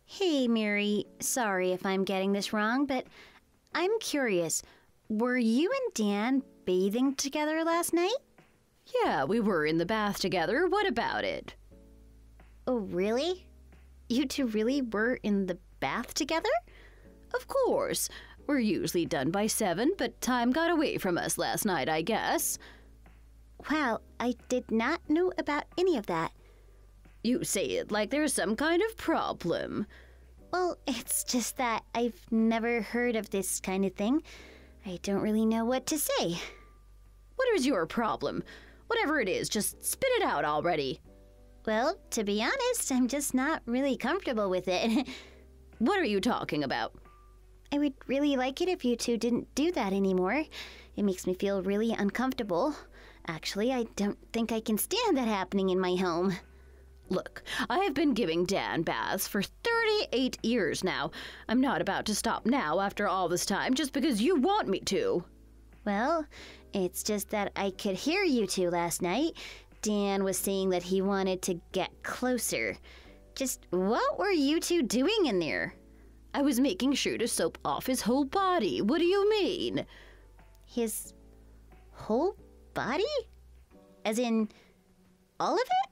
Hey, Mary. Sorry if I'm getting this wrong, but I'm curious. Were you and Dan bathing together last night? Yeah, we were in the bath together. What about it? Oh, really? You two really were in the bath together? Of course. We're usually done by 7, but time got away from us last night, I guess. Wow, I did not know about any of that. You say it like there's some kind of problem. Well, it's just that I've never heard of this kind of thing. I don't really know what to say. What is your problem? Whatever it is, just spit it out already. Well, to be honest, I'm just not really comfortable with it. What are you talking about? I would really like it if you two didn't do that anymore. It makes me feel really uncomfortable. Actually, I don't think I can stand that happening in my home. Look, I have been giving Dan baths for 38 years now. I'm not about to stop now after all this time just because you want me to. Well, it's just that I could hear you two last night. Dan was saying that he wanted to get closer. Just what were you two doing in there? I was making sure to soap off his whole body. What do you mean? His whole body? As in, all of it?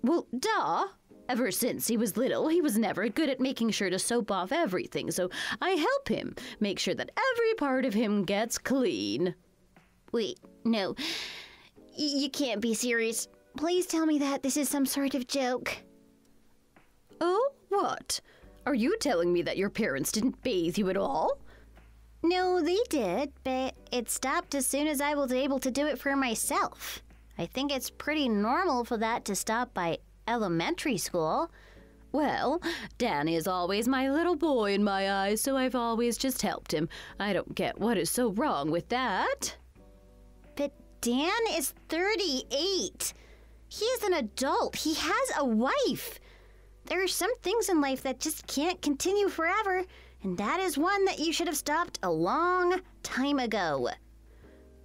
Well, duh. Ever since he was little, he was never good at making sure to soap off everything, so I help him make sure that every part of him gets clean. Wait, no. You can't be serious. Please tell me that this is some sort of joke. Oh, what? Are you telling me that your parents didn't bathe you at all? No, they did, but it stopped as soon as I was able to do it for myself. I think it's pretty normal for that to stop by elementary school. Well, Dan is always my little boy in my eyes, so I've always just helped him. I don't get what is so wrong with that. But Dan is 38. He is an adult. He has a wife. There are some things in life that just can't continue forever, and that is one that you should have stopped a long time ago.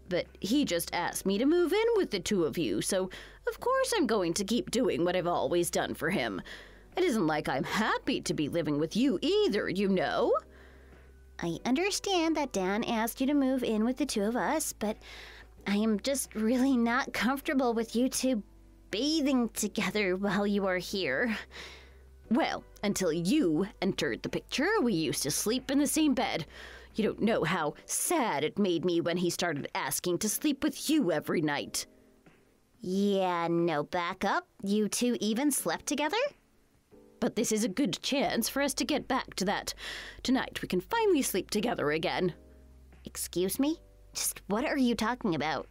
But he just asked me to move in with the two of you, so of course I'm going to keep doing what I've always done for him. It isn't like I'm happy to be living with you either, you know? I understand that Dan asked you to move in with the two of us, but I am just really not comfortable with you two bathing together while you are here. Well, until you entered the picture, we used to sleep in the same bed. You don't know how sad it made me when he started asking to sleep with you every night. Yeah, no, back up. You two even slept together? But this is a good chance for us to get back to that. Tonight we can finally sleep together again. Excuse me? Just what are you talking about?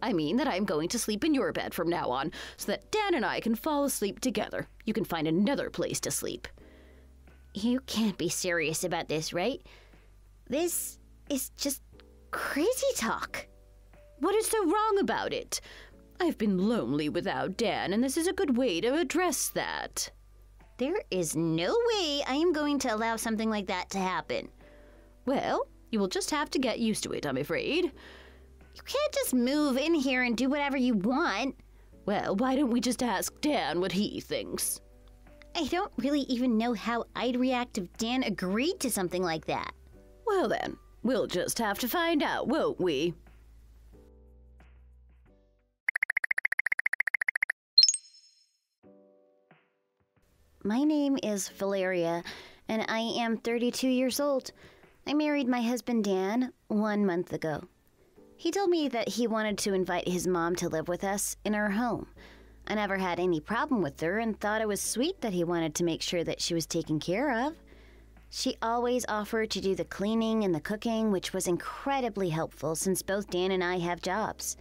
I mean that I'm going to sleep in your bed from now on, so that Dan and I can fall asleep together. You can find another place to sleep. You can't be serious about this, right? This is just crazy talk. What is so wrong about it? I've been lonely without Dan, and this is a good way to address that. There is no way I am going to allow something like that to happen. Well, you will just have to get used to it, I'm afraid. You can't just move in here and do whatever you want. Well, why don't we just ask Dan what he thinks? I don't really even know how I'd react if Dan agreed to something like that. Well then, we'll just have to find out, won't we? My name is Valeria, and I am 32 years old. I married my husband Dan 1 month ago. He told me that he wanted to invite his mom to live with us in our home. I never had any problem with her and thought it was sweet that he wanted to make sure that she was taken care of. She always offered to do the cleaning and the cooking, which was incredibly helpful since both Dan and I have jobs.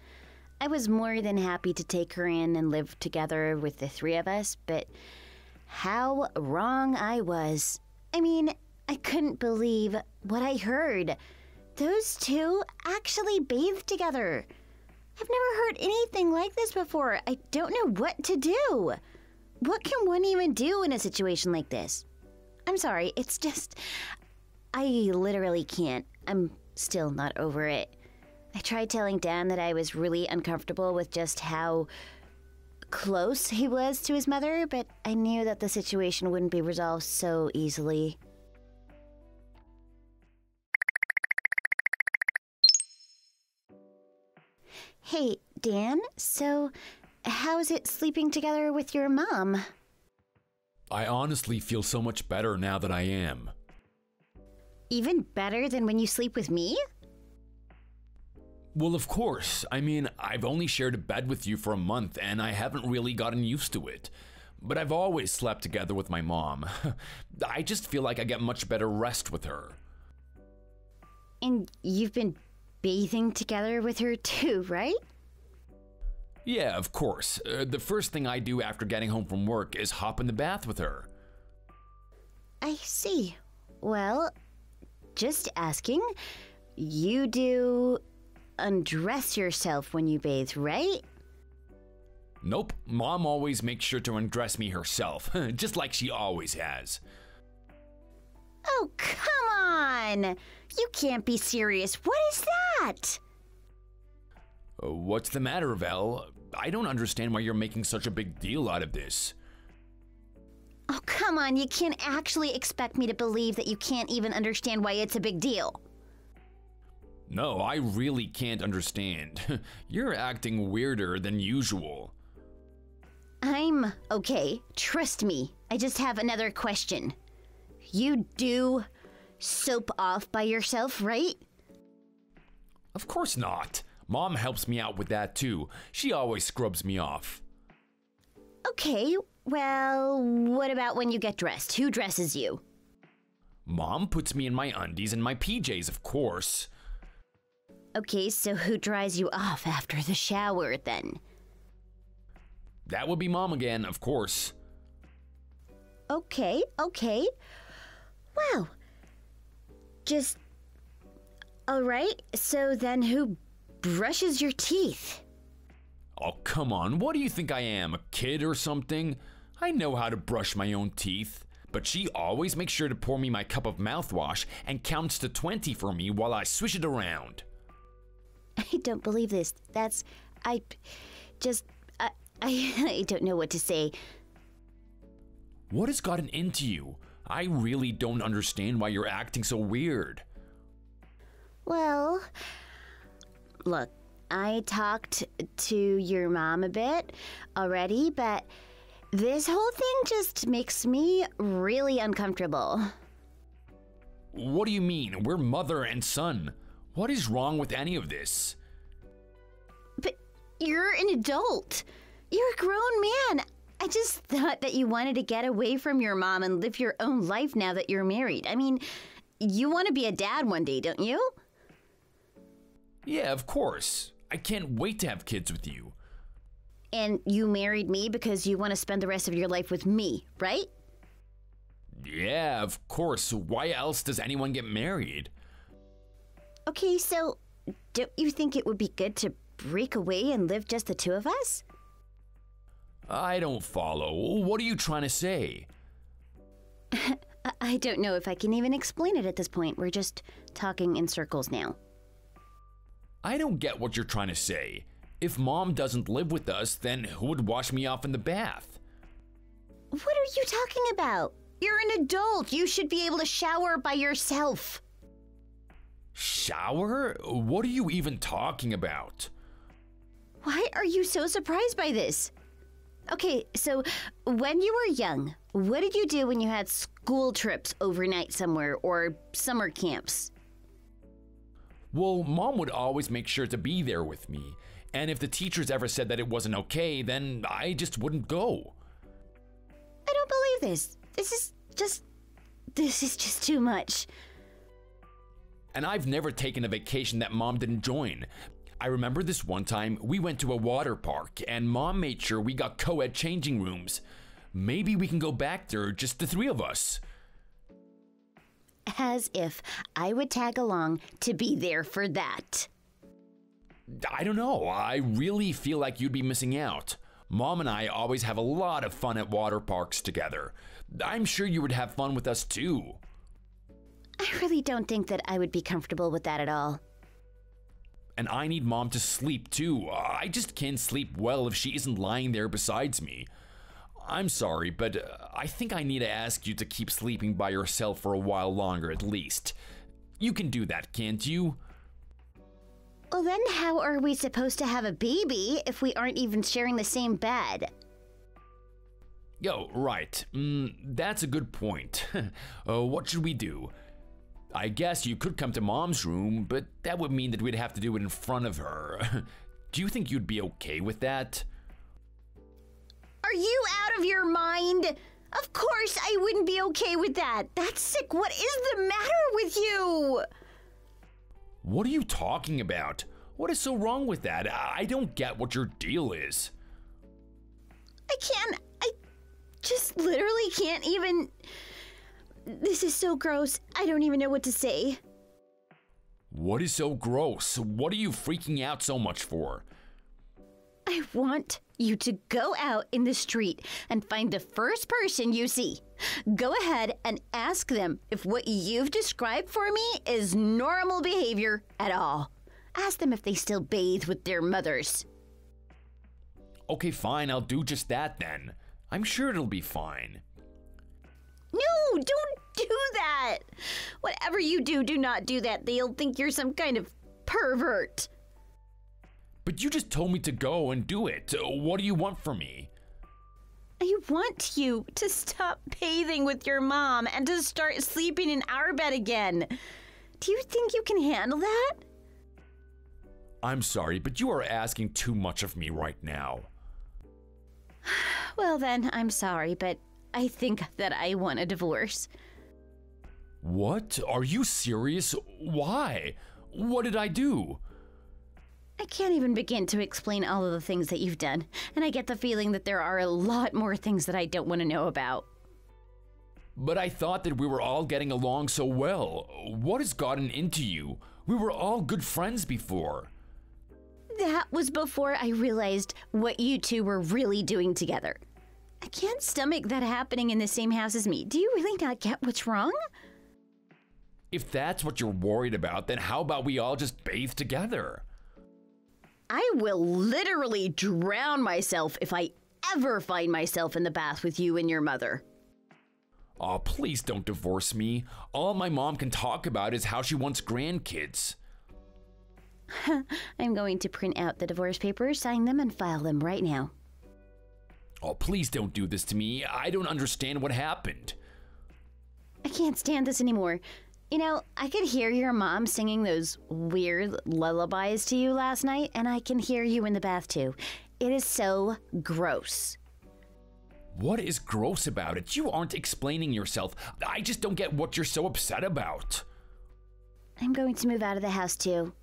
I was more than happy to take her in and live together with the three of us, but how wrong I was. I mean, I couldn't believe what I heard. Those two actually bathed together. I've never heard anything like this before. I don't know what to do. What can one even do in a situation like this? I'm sorry, it's just... I literally can't. I'm still not over it. I tried telling Dan that I was really uncomfortable with just how close he was to his mother, but I knew that the situation wouldn't be resolved so easily. Hey, Dan, so how's it sleeping together with your mom? I honestly feel so much better now that I am. Even better than when you sleep with me? Well, of course. I mean, I've only shared a bed with you for a month and I haven't really gotten used to it. But I've always slept together with my mom. I just feel like I get much better rest with her. And you've been bathing together with her too, right? Yeah, of course. The first thing I do after getting home from work is hop in the bath with her. I see. Well, just asking. You do undress yourself when you bathe, right? Nope, Mom always makes sure to undress me herself, just like she always has. Oh, come on! You can't be serious. What is that? What's the matter, Vel? I don't understand why you're making such a big deal out of this. Oh, come on. You can't actually expect me to believe that you can't even understand why it's a big deal. No, I really can't understand. You're acting weirder than usual. I'm okay. Trust me. I just have another question. You do soap off by yourself, right? Of course not. Mom helps me out with that too. She always scrubs me off. Okay, well, what about when you get dressed? Who dresses you? Mom puts me in my undies and my PJs, of course. Okay, so who dries you off after the shower then? That would be Mom again, of course. Okay. Wow. Alright, so then who brushes your teeth? Oh, come on. What do you think I am, a kid or something? I know how to brush my own teeth. But she always makes sure to pour me my cup of mouthwash and counts to 20 for me while I swish it around. I don't believe this. I don't know what to say. What has gotten into you? I really don't understand why you're acting so weird. Well, look, I talked to your mom a bit already, but this whole thing just makes me really uncomfortable. What do you mean? We're mother and son. What is wrong with any of this? But you're an adult. You're a grown man. I just thought that you wanted to get away from your mom and live your own life now that you're married. I mean, you want to be a dad one day, don't you? Yeah, of course. I can't wait to have kids with you. And you married me because you want to spend the rest of your life with me, right? Yeah, of course. Why else does anyone get married? Okay, so don't you think it would be good to break away and live just the two of us? I don't follow. What are you trying to say? I don't know if I can even explain it at this point. We're just talking in circles now. I don't get what you're trying to say. If Mom doesn't live with us, then who would wash me off in the bath? What are you talking about? You're an adult. You should be able to shower by yourself. Shower? What are you even talking about? Why are you so surprised by this? Okay, so when you were young, what did you do when you had school trips overnight somewhere or summer camps? Well, Mom would always make sure to be there with me. And if the teachers ever said that it wasn't okay, then I just wouldn't go. I don't believe this. This is just too much. And I've never taken a vacation that Mom didn't join. I remember this one time we went to a water park and Mom made sure we got co-ed changing rooms. Maybe we can go back there, just the three of us. As if I would tag along to be there for that. I don't know. I really feel like you'd be missing out. Mom and I always have a lot of fun at water parks together. I'm sure you would have fun with us too. I really don't think that I would be comfortable with that at all. and I need mom to sleep too. I just can't sleep well if she isn't lying there besides me. I'm sorry, but I think I need to ask you to keep sleeping by yourself for a while longer at least. You can do that, can't you? Well, then how are we supposed to have a baby if we aren't even sharing the same bed? Yo, right. That's a good point. What should we do? I guess you could come to mom's room, but that would mean that we'd have to do it in front of her. Do you think you'd be okay with that? Are you out of your mind? Of course I wouldn't be okay with that. That's sick. What is the matter with you? What are you talking about? What is so wrong with that? I don't get what your deal is. I just literally can't even... This is so gross. I don't even know what to say. What is so gross? What are you freaking out so much for? I want you to go out in the street and find the first person you see. Go ahead and ask them if what you've described for me is normal behavior at all. Ask them if they still bathe with their mothers. Okay, fine, I'll do just that then. I'm sure it'll be fine. No, don't do that. Whatever you do, do not do that. They'll think you're some kind of pervert. But you just told me to go and do it. What do you want from me? I want you to stop bathing with your mom and to start sleeping in our bed again. Do you think you can handle that? I'm sorry, but you are asking too much of me right now. Well then, I'm sorry, but I think that I want a divorce. What? Are you serious? Why? What did I do? I can't even begin to explain all of the things that you've done, and I get the feeling that there are a lot more things that I don't want to know about. But I thought that we were all getting along so well. What has gotten into you? We were all good friends before. That was before I realized what you two were really doing together. I can't stomach that happening in the same house as me. Do you really not get what's wrong? If that's what you're worried about, then how about we all just bathe together? I will literally drown myself if I ever find myself in the bath with you and your mother. Oh, please don't divorce me. All my mom can talk about is how she wants grandkids. I'm going to print out the divorce papers, sign them, and file them right now. Oh, please don't do this to me. I don't understand what happened. I can't stand this anymore. You know, I could hear your mom singing those weird lullabies to you last night, and I can hear you in the bath too. It is so gross. What is gross about it? You aren't explaining yourself. I just don't get what you're so upset about. I'm going to move out of the house too.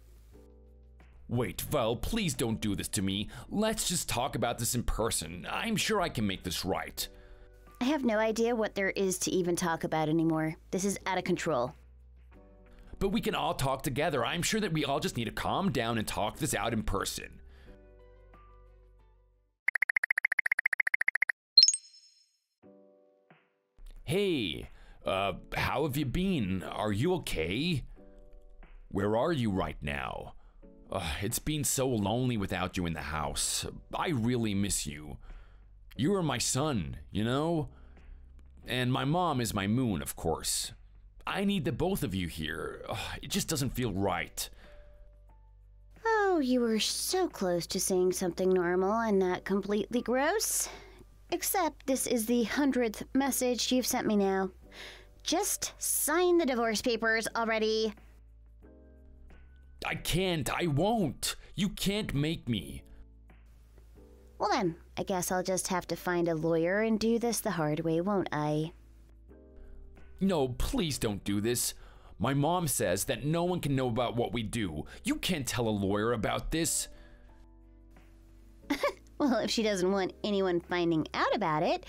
Wait, Val, please don't do this to me. Let's just talk about this in person. I'm sure I can make this right. I have no idea what there is to even talk about anymore. This is out of control. But we can all talk together. I'm sure that we all just need to calm down and talk this out in person. Hey, how have you been? Are you okay? Where are you right now? It's been so lonely without you in the house. I really miss you. You are my sun, you know? And my mom is my moon, of course. I need the both of you here. It just doesn't feel right. Oh, you were so close to saying something normal and not completely gross. Except this is the 100th message you've sent me now. Just sign the divorce papers already. I can't. I won't. You can't make me. Well then, I guess I'll just have to find a lawyer and do this the hard way, won't I? No, please don't do this. My mom says that no one can know about what we do. You can't tell a lawyer about this. Well, if she doesn't want anyone finding out about it,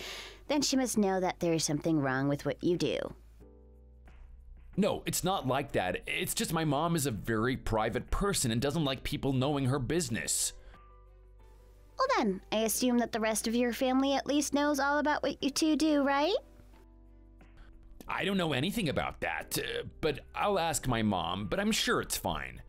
then she must know that there's something wrong with what you do. No, it's not like that. It's just my mom is a very private person and doesn't like people knowing her business. Well then, I assume that the rest of your family at least knows all about what you two do, right? I don't know anything about that, but I'll ask my mom, but I'm sure it's fine.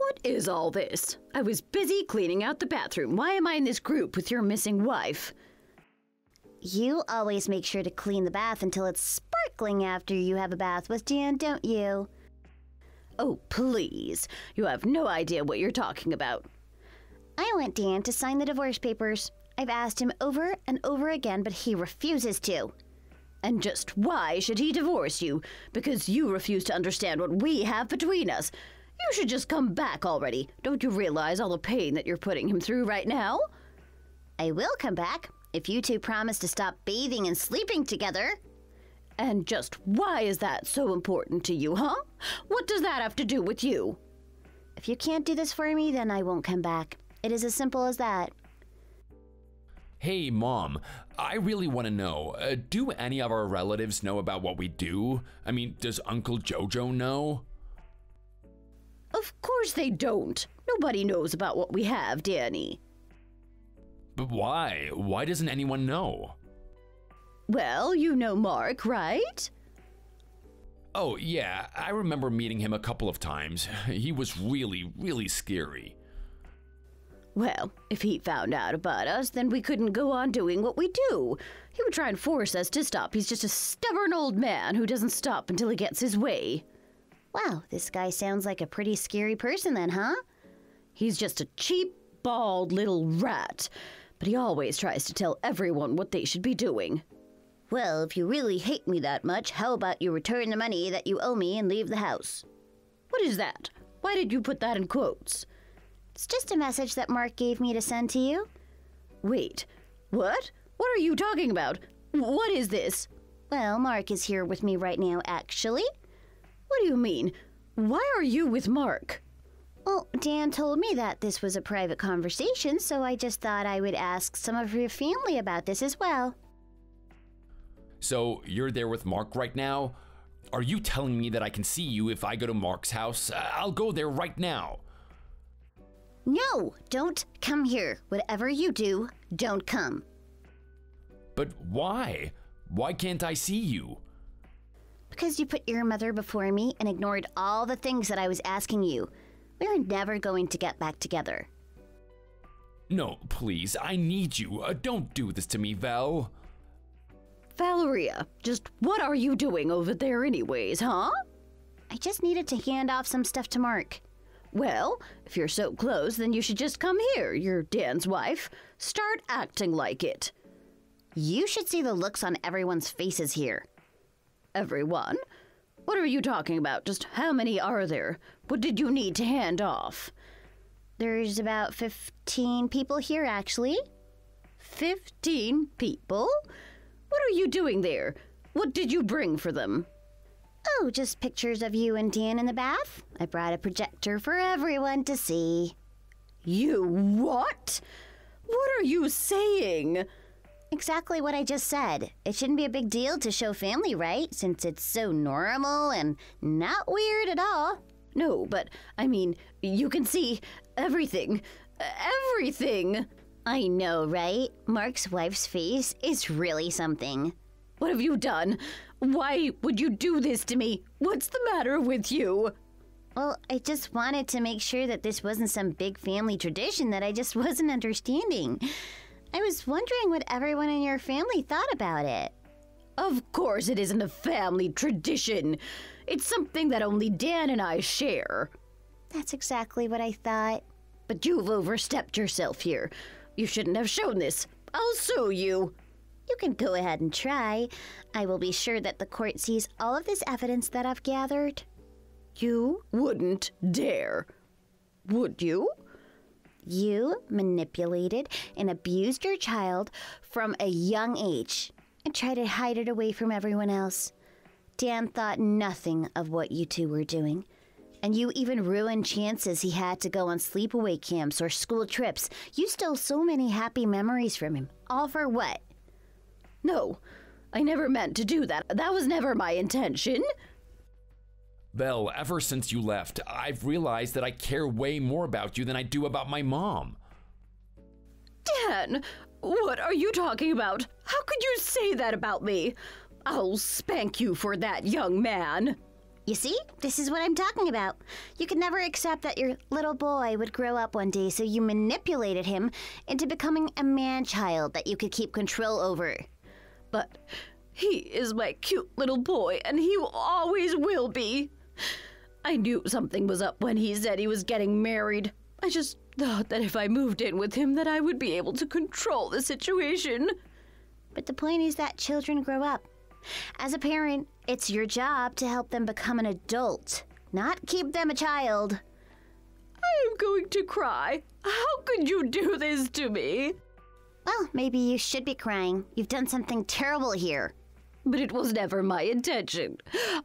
What is all this? I was busy cleaning out the bathroom. Why am I in this group with your missing wife? You always make sure to clean the bath until it's sparkling after you have a bath with Dan, don't you? Oh, please. You have no idea what you're talking about. I want Dan to sign the divorce papers. I've asked him over and over again, but he refuses to. And just why should he divorce you? Because you refuse to understand what we have between us. You should just come back already. Don't you realize all the pain that you're putting him through right now? I will come back if you two promise to stop bathing and sleeping together. And just why is that so important to you, huh? What does that have to do with you? If you can't do this for me, then I won't come back. It is as simple as that. Hey, Mom, I really want to know, do any of our relatives know about what we do? I mean, does Uncle Jojo know? Of course they don't. Nobody knows about what we have, Danny. But why? Why doesn't anyone know? Well, you know Mark, right? Oh, yeah, I remember meeting him a couple of times. He was really, really scary. Well, if he found out about us, then we couldn't go on doing what we do. He would try and force us to stop. He's just a stubborn old man who doesn't stop until he gets his way. Wow, this guy sounds like a pretty scary person then, huh? He's just a cheap, bald little rat, but he always tries to tell everyone what they should be doing. Well, if you really hate me that much, how about you return the money that you owe me and leave the house? What is that? Why did you put that in quotes? It's just a message that Mark gave me to send to you. Wait, what? What are you talking about? What is this? Well, Mark is here with me right now, actually. What do you mean? Why are you with Mark? Well, Dan told me that this was a private conversation, so I just thought I would ask some of your family about this as well. So, you're there with Mark right now? Are you telling me that I can see you if I go to Mark's house? I'll go there right now. No, don't come here. Whatever you do, don't come. But why? Why can't I see you? Because you put your mother before me and ignored all the things that I was asking you. We're never going to get back together. No, please, I need you. Don't do this to me, Val. Valeria, just what are you doing over there anyways, huh? I just needed to hand off some stuff to Mark. Well, if you're so close, then you should just come here. You're Dan's wife. Start acting like it. You should see the looks on everyone's faces here. Everyone? What are you talking about? Just how many are there? What did you need to hand off? There's about 15 people here, actually. 15 people? What are you doing there? What did you bring for them? Oh, just pictures of you and Dan in the bath. I brought a projector for everyone to see. You what? What are you saying? Exactly what I just said. It shouldn't be a big deal to show family, right? Since it's so normal and not weird at all. No, but I mean, you can see everything. Everything. I know, right? Mark's wife's face is really something. What have you done? Why would you do this to me? What's the matter with you? Well, I just wanted to make sure that this wasn't some big family tradition that I just wasn't understanding. I was wondering what everyone in your family thought about it. Of course it isn't a family tradition. It's something that only Dan and I share. That's exactly what I thought. But you've overstepped yourself here. You shouldn't have shown this. I'll sue you. You can go ahead and try. I will be sure that the court sees all of this evidence that I've gathered. You wouldn't dare. Would you? You manipulated and abused your child from a young age and tried to hide it away from everyone else. Dan thought nothing of what you two were doing. And you even ruined chances he had to go on sleepaway camps or school trips. You stole so many happy memories from him. All for what? No, I never meant to do that. That was never my intention. Val, ever since you left, I've realized that I care way more about you than I do about my mom. Dan, what are you talking about? How could you say that about me? I'll spank you for that, young man. You see? This is what I'm talking about. You could never accept that your little boy would grow up one day, so you manipulated him into becoming a man-child that you could keep control over. But he is my cute little boy, and he always will be. I knew something was up when he said he was getting married. I just thought that if I moved in with him that I would be able to control the situation. But the point is that children grow up. As a parent, it's your job to help them become an adult, not keep them a child. I am going to cry. How could you do this to me? Well, maybe you should be crying. You've done something terrible here. But it was never my intention.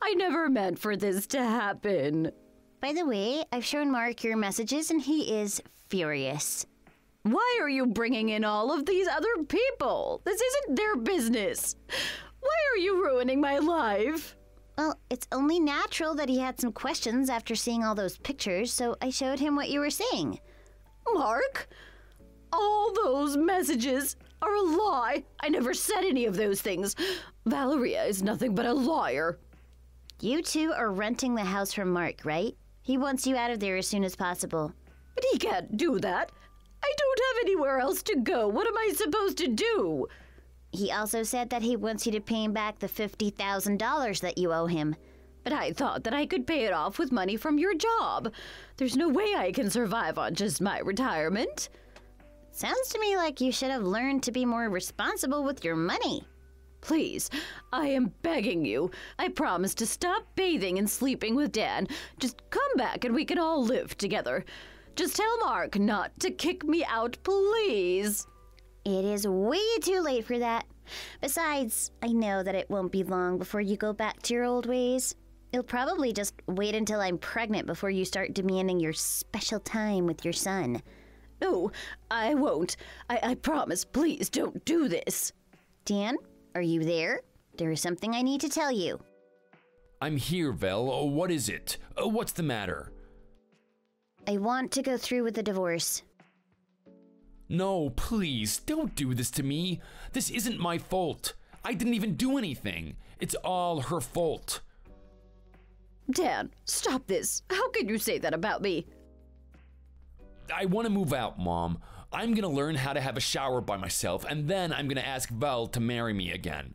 I never meant for this to happen. By the way, I've shown Mark your messages and he is furious. Why are you bringing in all of these other people? This isn't their business. Why are you ruining my life? Well, it's only natural that he had some questions after seeing all those pictures, so I showed him what you were saying. Mark, all those messages are a lie. I never said any of those things. Valeria is nothing but a liar. You two are renting the house from Mark, right? He wants you out of there as soon as possible. But he can't do that. I don't have anywhere else to go. What am I supposed to do? He also said that he wants you to pay him back the $50,000 that you owe him. But I thought that I could pay it off with money from your job. There's no way I can survive on just my retirement. Sounds to me like you should have learned to be more responsible with your money. Please, I am begging you. I promise to stop bathing and sleeping with Dan. Just come back and we can all live together. Just tell Mark not to kick me out, please. It is way too late for that. Besides, I know that it won't be long before you go back to your old ways. You'll probably just wait until I'm pregnant before you start demanding your special time with your son. No, I won't. I promise. Please don't do this. Dan, are you there? There is something I need to tell you. I'm here, Vel. What is it? What's the matter? I want to go through with the divorce. No, please, don't do this to me. This isn't my fault. I didn't even do anything. It's all her fault. Dan, stop this. How can you say that about me? I want to move out, Mom. I'm gonna learn how to have a shower by myself, and then I'm gonna ask Vel to marry me again.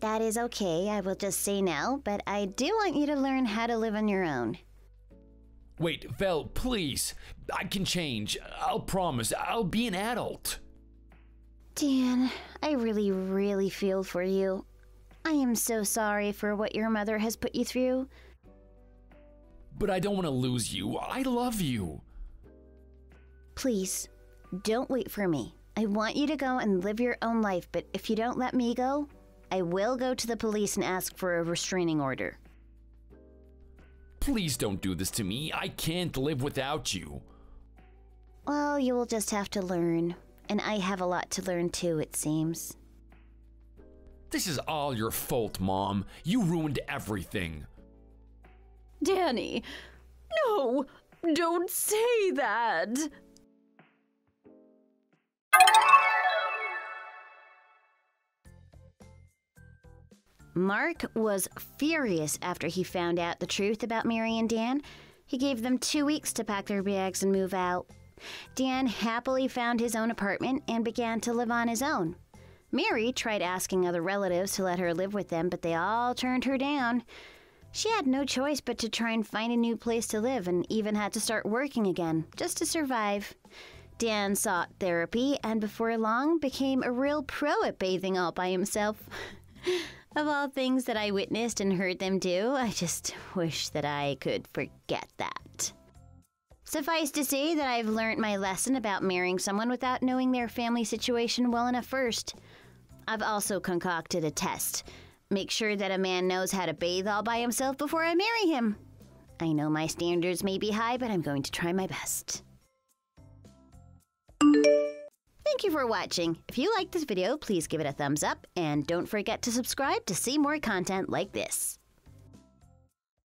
That is okay, I will just say no, but I do want you to learn how to live on your own. Wait, Vel, please. I can change. I'll promise. I'll be an adult. Dan, I really feel for you. I am so sorry for what your mother has put you through. But I don't want to lose you. I love you. Please, don't wait for me. I want you to go and live your own life, but if you don't let me go, I will go to the police and ask for a restraining order. Please don't do this to me. I can't live without you. Well, you will just have to learn. And I have a lot to learn too, it seems. This is all your fault, Mom. You ruined everything. Danny, no, don't say that. Mark was furious after he found out the truth about Mary and Dan. He gave them 2 weeks to pack their bags and move out. Dan happily found his own apartment and began to live on his own. Mary tried asking other relatives to let her live with them, but they all turned her down. She had no choice but to try and find a new place to live and even had to start working again, just to survive. Dan sought therapy and before long became a real pro at bathing all by himself. Of all things that I witnessed and heard them do, I just wish that I could forget that. Suffice to say that I've learned my lesson about marrying someone without knowing their family situation well enough first. I've also concocted a test. Make sure that a man knows how to bathe all by himself before I marry him. I know my standards may be high, but I'm going to try my best. Thank you for watching. If you liked this video, please give it a thumbs up and don't forget to subscribe to see more content like this.